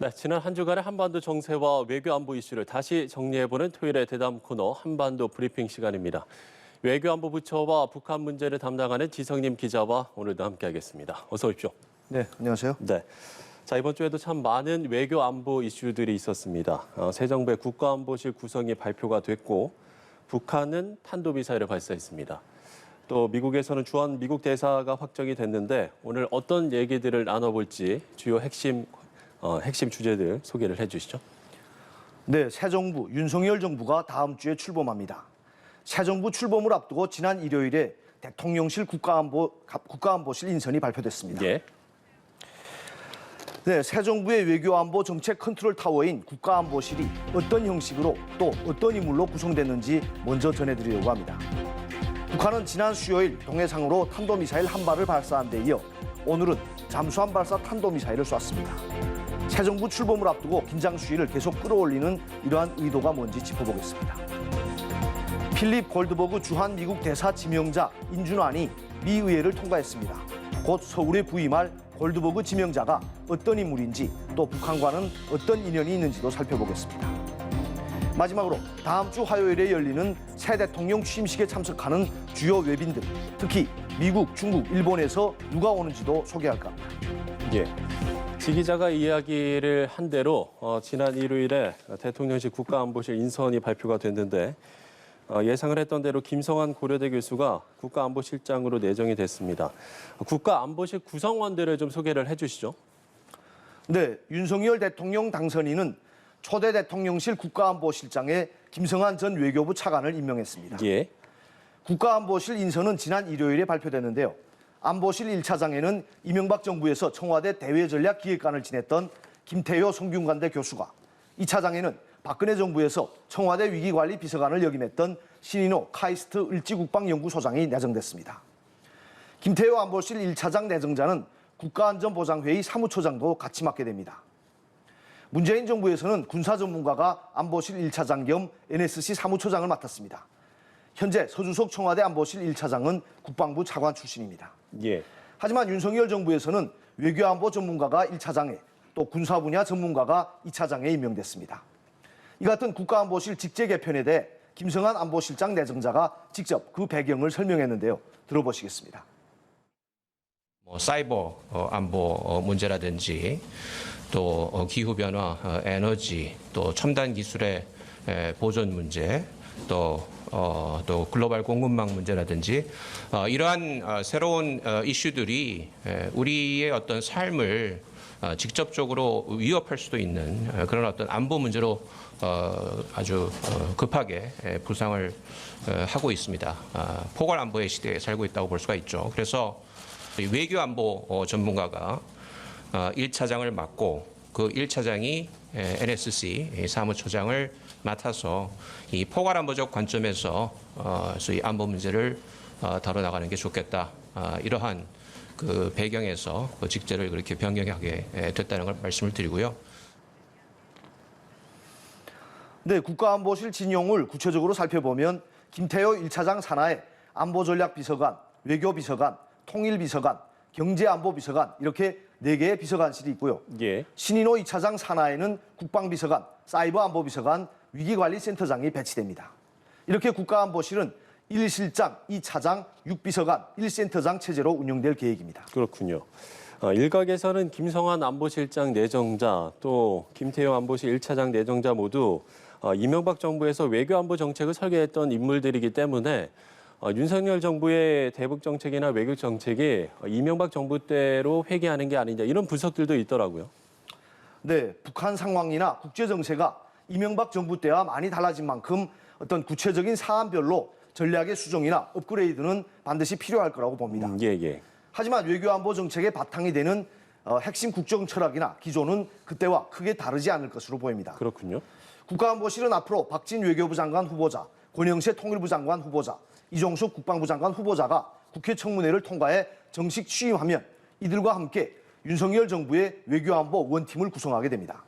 네, 지난 한 주간의 한반도 정세와 외교 안보 이슈를 다시 정리해보는 토요일의 대담 코너 한반도 브리핑 시간입니다. 외교안보 부처와 북한 문제를 담당하는 지성님 기자와 오늘도 함께하겠습니다. 어서 오십시오. 네, 안녕하세요. 네. 자, 이번 주에도 참 많은 외교 안보 이슈들이 있었습니다. 새 정부의 국가안보실 구성이 발표가 됐고 북한은 탄도미사일을 발사했습니다. 또 미국에서는 주한 미국 대사가 확정이 됐는데 오늘 어떤 얘기들을 나눠볼지 주요 핵심 주제들 소개를 해주시죠. 네, 새 정부 윤석열 정부가 다음 주에 출범합니다. 새 정부 출범을 앞두고 지난 일요일에 대통령실 국가안보실 인선이 발표됐습니다. 예. 네, 새 정부의 외교안보 정책 컨트롤 타워인 국가안보실이 어떤 형식으로 또 어떤 인물로 구성됐는지 먼저 전해드리려고 합니다. 북한은 지난 수요일 동해상으로 탄도미사일 한 발을 발사한 데 이어 오늘은 잠수함 발사 탄도미사일을 쐈습니다. 새 정부 출범을 앞두고 긴장 수위를 계속 끌어올리는 이러한 의도가 뭔지 짚어보겠습니다. 필립 골드버그 주한 미국 대사 지명자 인준안이 미 의회를 통과했습니다. 곧 서울에 부임할 골드버그 지명자가 어떤 인물인지 또 북한과는 어떤 인연이 있는지도 살펴보겠습니다. 마지막으로 다음 주 화요일에 열리는 새 대통령 취임식에 참석하는 주요 외빈들, 특히 미국, 중국, 일본에서 누가 오는지도 소개할까 합니다. 예. 지 기자가 이야기를 한 대로 지난 일요일에 대통령실 국가안보실 인선이 발표가 됐는데 예상을 했던 대로 김성한 고려대 교수가 국가안보실장으로 내정이 됐습니다. 국가안보실 구성원들을 좀 소개를 해주시죠. 네, 윤석열 대통령 당선인은 초대 대통령실 국가안보실장에 김성한 전 외교부 차관을 임명했습니다. 예. 국가안보실 인선은 지난 일요일에 발표됐는데요. 안보실 1차장에는 이명박 정부에서 청와대 대외전략기획관을 지냈던 김태효 성균관대 교수가, 2차장에는 박근혜 정부에서 청와대 위기관리 비서관을 역임했던 신인호 카이스트 을지국방연구소장이 내정됐습니다. 김태효 안보실 1차장 내정자는 국가안전보장회의 사무처장도 같이 맡게 됩니다. 문재인 정부에서는 군사 전문가가 안보실 1차장 겸 NSC 사무처장을 맡았습니다. 현재 서주석 청와대 안보실 1차장은 국방부 차관 출신입니다. 예. 하지만 윤석열 정부에서는 외교안보 전문가가 1차장에 또 군사 분야 전문가가 2차장에 임명됐습니다. 이 같은 국가안보실 직제 개편에 대해 김성한 안보실장 내정자가 직접 그 배경을 설명했는데요. 들어보시겠습니다. 사이버 안보 문제라든지 또 기후변화, 에너지, 또 첨단 기술의 보존 문제, 또 글로벌 공급망 문제라든지 이러한 새로운 이슈들이 우리의 어떤 삶을 직접적으로 위협할 수도 있는 그런 어떤 안보 문제로 아주 급하게 부상을 하고 있습니다. 포괄 안보의 시대에 살고 있다고 볼 수가 있죠. 그래서 외교 안보 전문가가 1차장을 맡고 그 1차장이 NSC 사무처장을 맡아서 이 포괄 안보적 관점에서 소위 안보 문제를 다뤄나가는 게 좋겠다. 이러한 그 배경에서 그 직제를 그렇게 변경하게 됐다는 걸 말씀을 드리고요. 네, 국가안보실 진용을 구체적으로 살펴보면 김태효 1차장 산하에 안보전략비서관, 외교비서관, 통일비서관, 경제안보비서관 이렇게 4개의 비서관실이 있고요. 예. 신인호 2차장 산하에는 국방비서관, 사이버안보비서관, 위기관리센터장이 배치됩니다. 이렇게 국가안보실은 1실장, 2차장, 6비서관, 1센터장 체제로 운영될 계획입니다. 그렇군요. 일각에서는 김성한 안보실장 내정자 또 김태효 안보실 1차장 내정자 모두 이명박 정부에서 외교안보 정책을 설계했던 인물들이기 때문에 윤석열 정부의 대북 정책이나 외교 정책이 이명박 정부 때로 회귀하는 게 아니냐 이런 분석들도 있더라고요. 네, 북한 상황이나 국제 정세가 이명박 정부 때와 많이 달라진 만큼 어떤 구체적인 사안별로 전략의 수정이나 업그레이드는 반드시 필요할 거라고 봅니다. 예. 하지만 외교안보 정책의 바탕이 되는 핵심 국정 철학이나 기조는 그때와 크게 다르지 않을 것으로 보입니다. 그렇군요. 국가안보실은 앞으로 박진 외교부 장관 후보자, 권영세 통일부 장관 후보자, 이종석 국방부 장관 후보자가 국회 청문회를 통과해 정식 취임하면 이들과 함께 윤석열 정부의 외교안보 원팀을 구성하게 됩니다.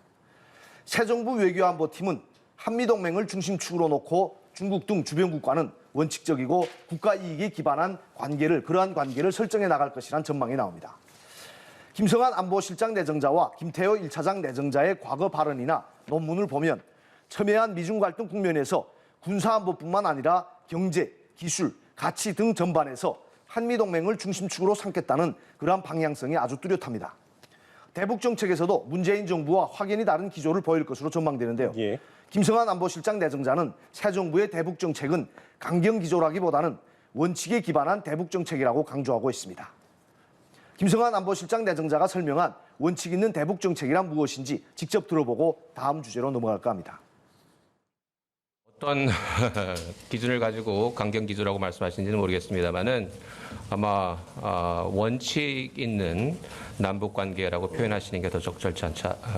새 정부 외교안보팀은 한미동맹을 중심축으로 놓고 중국 등 주변국과는 원칙적이고 국가 이익에 기반한 그러한 관계를 설정해 나갈 것이란 전망이 나옵니다. 김성한 안보실장 내정자와 김태호 1차장 내정자의 과거 발언이나 논문을 보면 첨예한 미중 갈등 국면에서 군사안보뿐만 아니라 경제, 기술, 가치 등 전반에서 한미동맹을 중심축으로 삼겠다는 그러한 방향성이 아주 뚜렷합니다. 대북 정책에서도 문재인 정부와 확연히 다른 기조를 보일 것으로 전망되는데요. 예. 김성한 안보실장 내정자는 새 정부의 대북 정책은 강경 기조라기보다는 원칙에 기반한 대북 정책이라고 강조하고 있습니다. 김성한 안보실장 내정자가 설명한 원칙 있는 대북 정책이란 무엇인지 직접 들어보고 다음 주제로 넘어갈까 합니다. 어떤 기준을 가지고 강경 기조라고 말씀하시는지는 모르겠습니다만은 아마 원칙 있는 남북 관계라고 표현하시는 게 더 적절치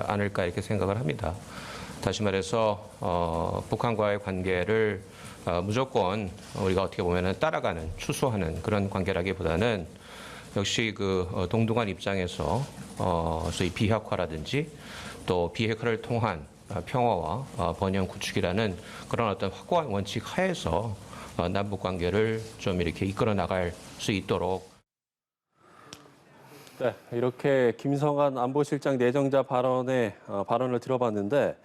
않을까 이렇게 생각을 합니다. 다시 말해서 북한과의 관계를 무조건 우리가 어떻게 보면은 따라가는 추수하는 그런 관계라기보다는 역시 그 동등한 입장에서 소위 비핵화라든지 또 비핵화를 통한 평화와 번영 구축이라는 그런 어떤 확고한 원칙 하에서 남북 관계를 좀 이렇게 이끌어 나갈 수 있도록. 네, 이렇게 김성한 안보실장 내정자 발언을 들어봤는데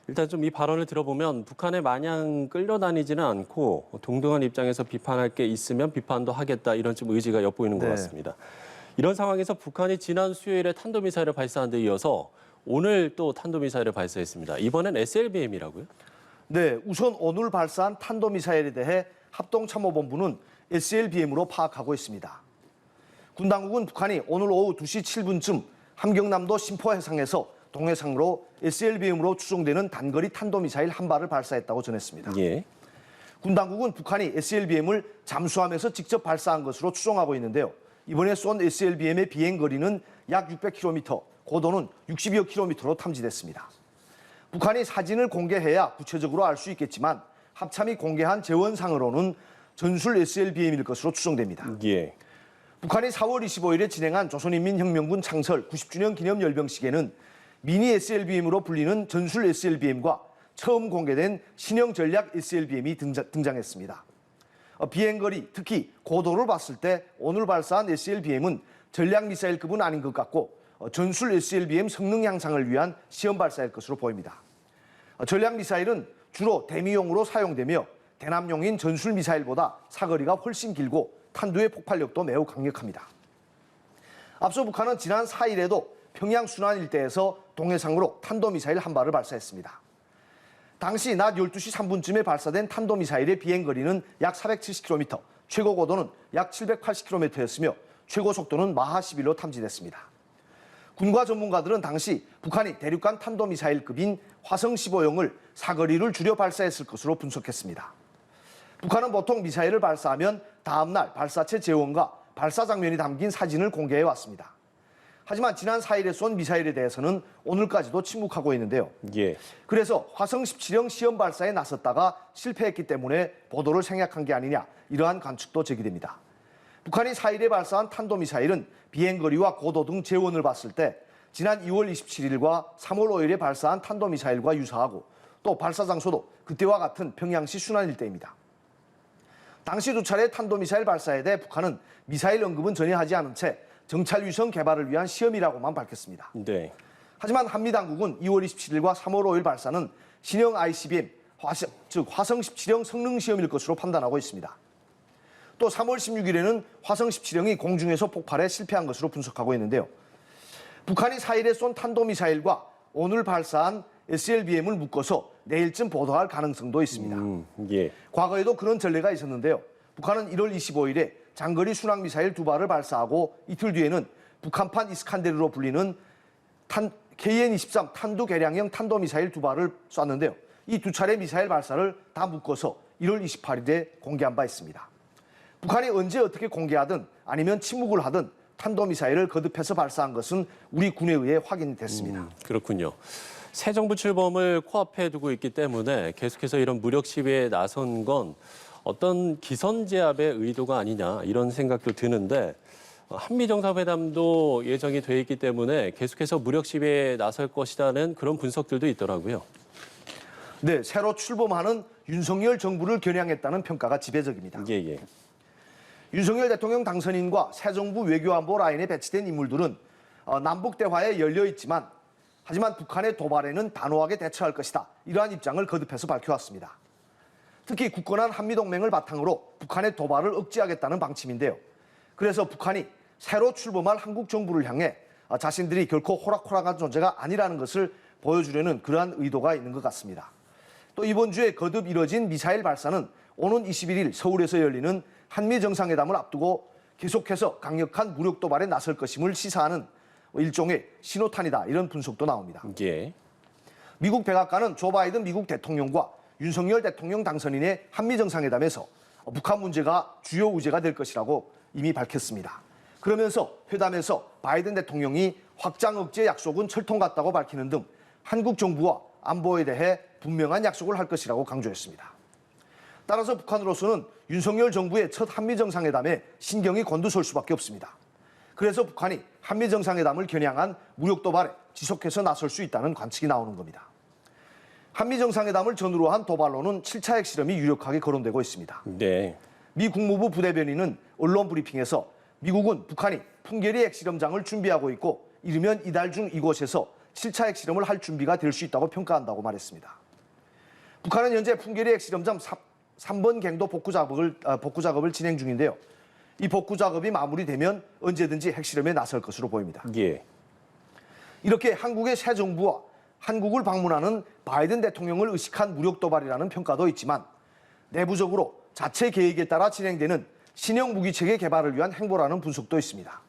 일단 좀 이 발언을 들어보면 북한에 마냥 끌려다니지는 않고 동등한 입장에서 비판할 게 있으면 비판도 하겠다 이런 좀 의지가 엿보이는 것 네. 같습니다. 이런 상황에서 북한이 지난 수요일에 탄도미사일을 발사한 데 이어서 오늘 또 탄도미사일을 발사했습니다. 이번엔 SLBM이라고요? 네, 우선 오늘 발사한 탄도미사일에 대해 합동참모본부는 SLBM으로 파악하고 있습니다. 군 당국은 북한이 오늘 오후 2시 7분쯤 함경남도 심포해상에서 동해상으로 SLBM으로 추정되는 단거리 탄도미사일 한 발을 발사했다고 전했습니다. 예. 군 당국은 북한이 SLBM을 잠수함에서 직접 발사한 것으로 추정하고 있는데요. 이번에 쏜 SLBM의 비행거리는 약 600km, 고도는 60여 km로 탐지됐습니다. 북한이 사진을 공개해야 구체적으로 알 수 있겠지만 합참이 공개한 재원상으로는 전술 SLBM일 것으로 추정됩니다. 예. 북한이 4월 25일에 진행한 조선인민혁명군 창설 90주년 기념 열병식에는 미니 SLBM으로 불리는 전술 SLBM과 처음 공개된 신형 전략 SLBM이 등장했습니다. 비행거리, 특히 고도를 봤을 때 오늘 발사한 SLBM은 전략 미사일급은 아닌 것 같고 전술 SLBM 성능 향상을 위한 시험 발사일 것으로 보입니다. 전략 미사일은 주로 대미용으로 사용되며 대남용인 전술 미사일보다 사거리가 훨씬 길고 탄두의 폭발력도 매우 강력합니다. 앞서 북한은 지난 4일에도 평양 순안 일대에서 동해상으로 탄도미사일 한 발을 발사했습니다. 당시 낮 12시 3분쯤에 발사된 탄도미사일의 비행거리는 약 470km, 최고 고도는 약 780km였으며 최고 속도는 마하 11로 탐지됐습니다. 군과 전문가들은 당시 북한이 대륙간 탄도미사일급인 화성 15형을 사거리를 줄여 발사했을 것으로 분석했습니다. 북한은 보통 미사일을 발사하면 다음 날 발사체 재원과 발사 장면이 담긴 사진을 공개해 왔습니다. 하지만 지난 4일에 쏜 미사일에 대해서는 오늘까지도 침묵하고 있는데요. 예. 그래서 화성 17형 시험 발사에 나섰다가 실패했기 때문에 보도를 생략한 게 아니냐 이러한 관측도 제기됩니다. 북한이 4일에 발사한 탄도미사일은 비행거리와 고도 등 재원을 봤을 때 지난 2월 27일과 3월 5일에 발사한 탄도미사일과 유사하고 또 발사 장소도 그때와 같은 평양시 순안 일대입니다. 당시 2차례 탄도미사일 발사에 대해 북한은 미사일 언급은 전혀 하지 않은 채 정찰 위성 개발을 위한 시험이라고만 밝혔습니다. 네. 하지만 한미 당국은 2월 27일과 3월 5일 발사는 신형 ICBM, 즉 화성 17형 성능 시험일 것으로 판단하고 있습니다. 또 3월 16일에는 화성 17형이 공중에서 폭발해 실패한 것으로 분석하고 있는데요. 북한이 4일에 쏜 탄도미사일과 오늘 발사한 SLBM을 묶어서 내일쯤 보도할 가능성도 있습니다. 예. 과거에도 그런 전례가 있었는데요. 북한은 1월 25일에 장거리 순항미사일 2발을 발사하고 이틀 뒤에는 북한판 이스칸데르로 불리는 KN-23 탄두 개량형 탄도미사일 2발을 쐈는데요. 이 두 차례 미사일 발사를 다 묶어서 1월 28일에 공개한 바 있습니다. 북한이 언제 어떻게 공개하든 아니면 침묵을 하든 탄도미사일을 거듭해서 발사한 것은 우리 군에 의해 확인이 됐습니다. 그렇군요. 새 정부 출범을 코앞에 두고 있기 때문에 계속해서 이런 무력 시위에 나선 건 어떤 기선제압의 의도가 아니냐 이런 생각도 드는데 한미 정상회담도 예정이 돼 있기 때문에 계속해서 무력 시위에 나설 것이라는 그런 분석들도 있더라고요. 네, 새로 출범하는 윤석열 정부를 겨냥했다는 평가가 지배적입니다. 예. 윤석열 대통령 당선인과 새 정부 외교안보 라인에 배치된 인물들은 남북 대화에 열려 있지만 하지만 북한의 도발에는 단호하게 대처할 것이다. 이러한 입장을 거듭해서 밝혀왔습니다. 특히 굳건한 한미동맹을 바탕으로 북한의 도발을 억제하겠다는 방침인데요. 그래서 북한이 새로 출범할 한국 정부를 향해 자신들이 결코 호락호락한 존재가 아니라는 것을 보여주려는 그러한 의도가 있는 것 같습니다. 또 이번 주에 거듭 이뤄진 미사일 발사는 오는 21일 서울에서 열리는 한미 정상회담을 앞두고 계속해서 강력한 무력 도발에 나설 것임을 시사하는 일종의 신호탄이다. 이런 분석도 나옵니다. 예. 미국 백악관은 조 바이든 미국 대통령과 윤석열 대통령 당선인의 한미 정상회담에서 북한 문제가 주요 의제가 될 것이라고 이미 밝혔습니다. 그러면서 회담에서 바이든 대통령이 확장 억제 약속은 철통 같다고 밝히는 등 한국 정부와 안보에 대해 분명한 약속을 할 것이라고 강조했습니다. 따라서 북한으로서는 윤석열 정부의 첫 한미 정상회담에 신경이 곤두설 수밖에 없습니다. 그래서 북한이 한미 정상회담을 겨냥한 무력 도발에 지속해서 나설 수 있다는 관측이 나오는 겁니다. 한미 정상회담을 전후로 한 도발로는 7차 핵실험이 유력하게 거론되고 있습니다. 네. 미 국무부 부대변인은 언론 브리핑에서 미국은 북한이 풍계리 핵실험장을 준비하고 있고 이르면 이달 중 이곳에서 7차 핵실험을 할 준비가 될 수 있다고 평가한다고 말했습니다. 북한은 현재 풍계리 핵실험장 3번 갱도 복구 작업을 진행 중인데요. 이 복구 작업이 마무리되면 언제든지 핵실험에 나설 것으로 보입니다. 예. 이렇게 한국의 새 정부와 한국을 방문하는 바이든 대통령을 의식한 무력 도발이라는 평가도 있지만 내부적으로 자체 계획에 따라 진행되는 신형 무기체계 개발을 위한 행보라는 분석도 있습니다.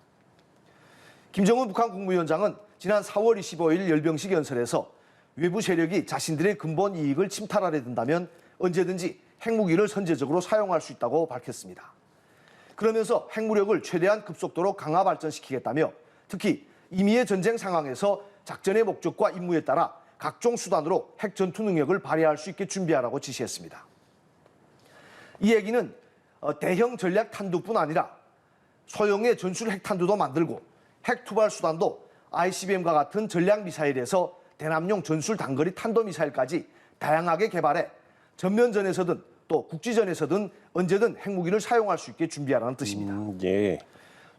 김정은 북한 국무위원장은 지난 4월 25일 열병식 연설에서 외부 세력이 자신들의 근본 이익을 침탈하려 든다면 언제든지 핵무기를 선제적으로 사용할 수 있다고 밝혔습니다. 그러면서 핵무력을 최대한 급속도로 강화 발전시키겠다며 특히 임의의 전쟁 상황에서 작전의 목적과 임무에 따라 각종 수단으로 핵 전투 능력을 발휘할 수 있게 준비하라고 지시했습니다. 이 얘기는 대형 전략 탄두뿐 아니라 소형의 전술 핵탄두도 만들고 핵 투발 수단도 ICBM과 같은 전략 미사일에서 대남용 전술 단거리 탄도미사일까지 다양하게 개발해 전면전에서든 또 국지전에서든 언제든 핵무기를 사용할 수 있게 준비하라는 뜻입니다. 예.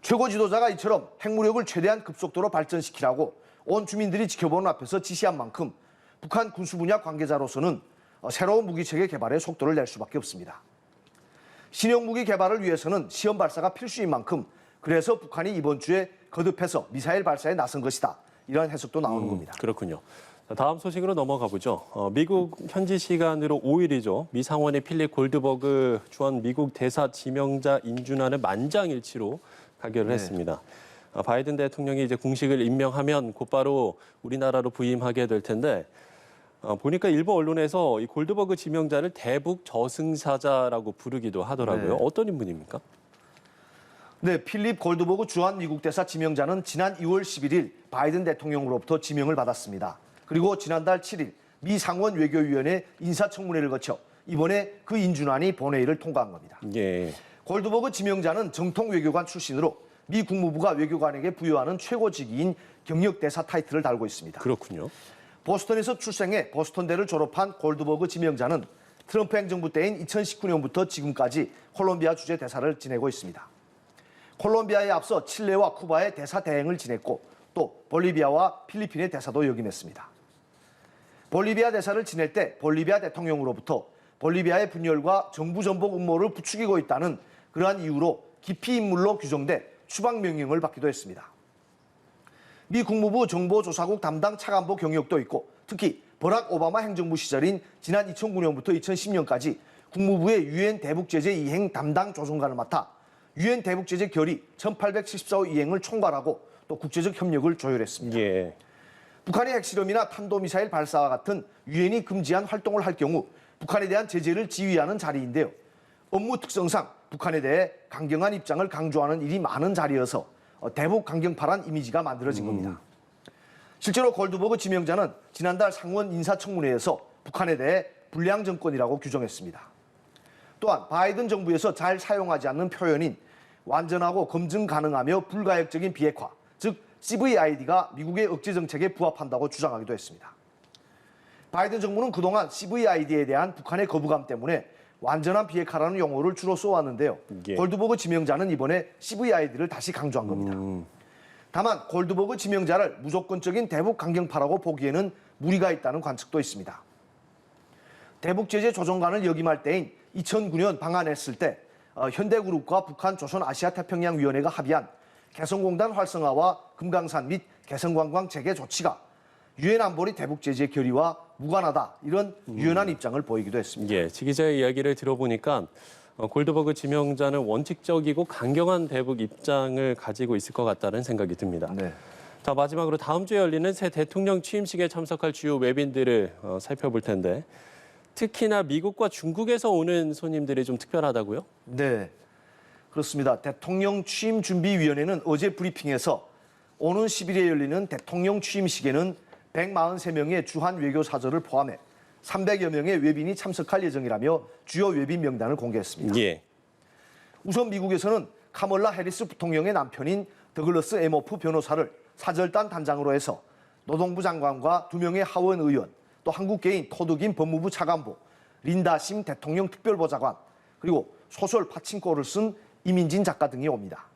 최고 지도자가 이처럼 핵무력을 최대한 급속도로 발전시키라고 온 주민들이 지켜보는 앞에서 지시한 만큼 북한 군수 분야 관계자로서는 새로운 무기체계 개발에 속도를 낼 수밖에 없습니다. 신형 무기 개발을 위해서는 시험 발사가 필수인 만큼 그래서 북한이 이번 주에 거듭해서 미사일 발사에 나선 것이다. 이런 해석도 나오는 겁니다. 그렇군요. 다음 소식으로 넘어가 보죠. 미국 현지 시간으로 5일이죠. 미 상원의 필립 골드버그 전 미국 대사 지명자 인준안을 만장일치로 가결을 했습니다. 바이든 대통령이 이제 공식을 임명하면 곧바로 우리나라로 부임하게 될 텐데 보니까 일부 언론에서 이 골드버그 지명자를 대북 저승사자라고 부르기도 하더라고요. 네. 어떤 인물입니까? 네, 필립 골드버그 주한 미국 대사 지명자는 지난 2월 11일 바이든 대통령으로부터 지명을 받았습니다. 그리고 지난달 7일 미 상원 외교위원회 인사청문회를 거쳐 이번에 그 인준안이 본회의를 통과한 겁니다. 예. 골드버그 지명자는 정통 외교관 출신으로 미 국무부가 외교관에게 부여하는 최고직위인 경력대사 타이틀을 달고 있습니다. 그렇군요. 보스턴에서 출생해 보스턴대를 졸업한 골드버그 지명자는 트럼프 행정부 때인 2019년부터 지금까지 콜롬비아 주재 대사를 지내고 있습니다. 콜롬비아에 앞서 칠레와 쿠바의 대사 대행을 지냈고 또 볼리비아와 필리핀의 대사도 역임했습니다. 볼리비아 대사를 지낼 때 볼리비아 대통령으로부터 볼리비아의 분열과 정부 전복 음모를 부추기고 있다는 그러한 이유로 기피 인물로 규정돼 추방 명령을 받기도 했습니다. 미 국무부 정보조사국 담당 차관보 경력도 있고 특히 버락 오바마 행정부 시절인 지난 2009년부터 2010년까지 국무부의 유엔 대북제재 이행 담당 조정관을 맡아 유엔 대북제재 결의 1874호 이행을 총괄하고 또 국제적 협력을 조율했습니다. 예. 북한의 핵실험이나 탄도미사일 발사와 같은 유엔이 금지한 활동을 할 경우 북한에 대한 제재를 지휘하는 자리인데요. 업무 특성상 북한에 대해 강경한 입장을 강조하는 일이 많은 자리여서 대북 강경파란 이미지가 만들어진 겁니다. 실제로 골드버그 지명자는 지난달 상원 인사청문회에서 북한에 대해 불량 정권이라고 규정했습니다. 또한 바이든 정부에서 잘 사용하지 않는 표현인 완전하고 검증 가능하며 불가역적인 비핵화, 즉 CVID가 미국의 억제 정책에 부합한다고 주장하기도 했습니다. 바이든 정부는 그동안 CVID에 대한 북한의 거부감 때문에 완전한 비핵화라는 용어를 주로 써왔는데요. 예. 골드버그 지명자는 이번에 CVID를 다시 강조한 겁니다. 다만 골드버그 지명자를 무조건적인 대북 강경파라고 보기에는 무리가 있다는 관측도 있습니다. 대북 제재 조정관을 역임할 때인 2009년 방한했을 때 현대그룹과 북한 조선아시아태평양위원회가 합의한 개성공단 활성화와 금강산 및 개성관광 재개 조치가 유엔 안보리 대북 제재 결의와 무관하다, 이런 유연한 입장을 보이기도 했습니다. 예, 지 기자의 이야기를 들어보니까 골드버그 지명자는 원칙적이고 강경한 대북 입장을 가지고 있을 것 같다는 생각이 듭니다. 네. 자, 마지막으로 다음 주에 열리는 새 대통령 취임식에 참석할 주요 외빈들을 살펴볼 텐데 특히나 미국과 중국에서 오는 손님들이 좀 특별하다고요? 네, 그렇습니다. 대통령 취임준비위원회는 어제 브리핑에서 오는 10일에 열리는 대통령 취임식에는 143명의 주한 외교사절을 포함해 300여 명의 외빈이 참석할 예정이라며 주요 외빈 명단을 공개했습니다. 예. 우선 미국에서는 카멀라 해리스 부통령의 남편인 더글러스 에모프 변호사를 사절단 단장으로 해서 노동부 장관과 2명의 하원 의원, 또 한국계인 토드김 법무부 차관보, 린다 심 대통령 특별보좌관, 그리고 소설 파친코를 쓴 이민진 작가 등이 옵니다.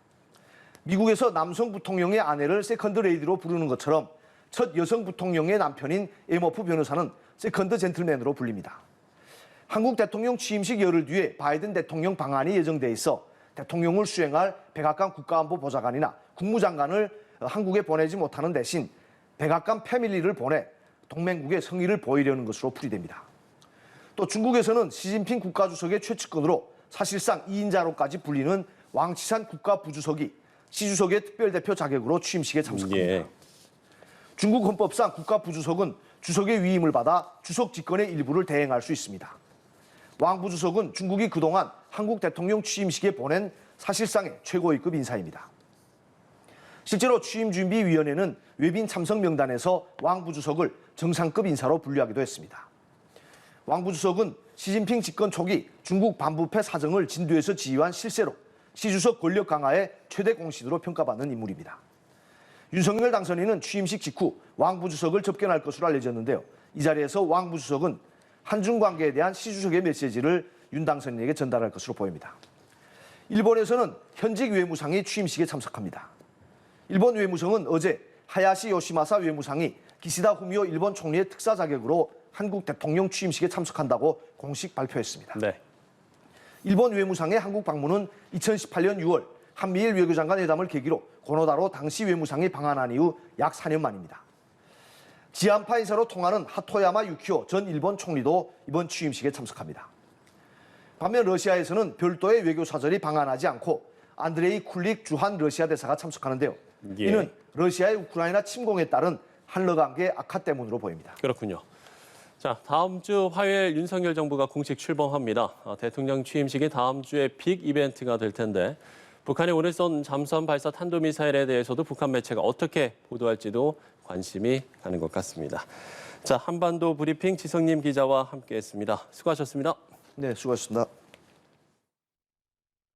미국에서 남성 부통령의 아내를 세컨드 레이디로 부르는 것처럼 첫 여성 부통령의 남편인 에모프 변호사는 세컨드 젠틀맨으로 불립니다. 한국 대통령 취임식 열흘 뒤에 바이든 대통령 방한이 예정돼 있어 대통령을 수행할 백악관 국가안보보좌관이나 국무장관을 한국에 보내지 못하는 대신 백악관 패밀리를 보내 동맹국의 성의를 보이려는 것으로 풀이됩니다. 또 중국에서는 시진핑 국가주석의 최측근으로 사실상 2인자로까지 불리는 왕치산 국가부주석이 시주석의 특별대표 자격으로 취임식에 참석합니다. 예. 중국 헌법상 국가부주석은 주석의 위임을 받아 주석 직권의 일부를 대행할 수 있습니다. 왕부주석은 중국이 그동안 한국 대통령 취임식에 보낸 사실상의 최고위급 인사입니다. 실제로 취임준비위원회는 외빈 참석 명단에서 왕부주석을 정상급 인사로 분류하기도 했습니다. 왕부주석은 시진핑 집권 초기 중국 반부패 사정을 진두에서 지휘한 실세로 시주석 권력 강화의 최대 공신으로 평가받는 인물입니다. 윤석열 당선인은 취임식 직후 왕부주석을 접견할 것으로 알려졌는데요. 이 자리에서 왕부주석은 한중 관계에 대한 시주석의 메시지를 윤 당선인에게 전달할 것으로 보입니다. 일본에서는 현직 외무상이 취임식에 참석합니다. 일본 외무성은 어제 하야시 요시마사 외무상이 기시다 후미오 일본 총리의 특사 자격으로 한국 대통령 취임식에 참석한다고 공식 발표했습니다. 네. 일본 외무상의 한국 방문은 2018년 6월 한미일 외교장관 회담을 계기로 고노다로 당시 외무상이 방한한 이후 약 4년 만입니다. 지한파 인사로 통하는 하토야마 유키오 전 일본 총리도 이번 취임식에 참석합니다. 반면 러시아에서는 별도의 외교사절이 방한하지 않고 안드레이 쿨릭 주한 러시아 대사가 참석하는데요. 예. 이는 러시아의 우크라이나 침공에 따른 한러 관계 악화 때문으로 보입니다. 그렇군요. 자, 다음 주 화요일 윤석열 정부가 공식 출범합니다. 대통령 취임식이 다음 주에 빅 이벤트가 될 텐데 북한이 오늘 쏜 잠수함 발사 탄도미사일에 대해서도 북한 매체가 어떻게 보도할지도 관심이 가는 것 같습니다. 자, 한반도 브리핑 지성님 기자와 함께했습니다. 수고하셨습니다. 네, 수고하셨습니다.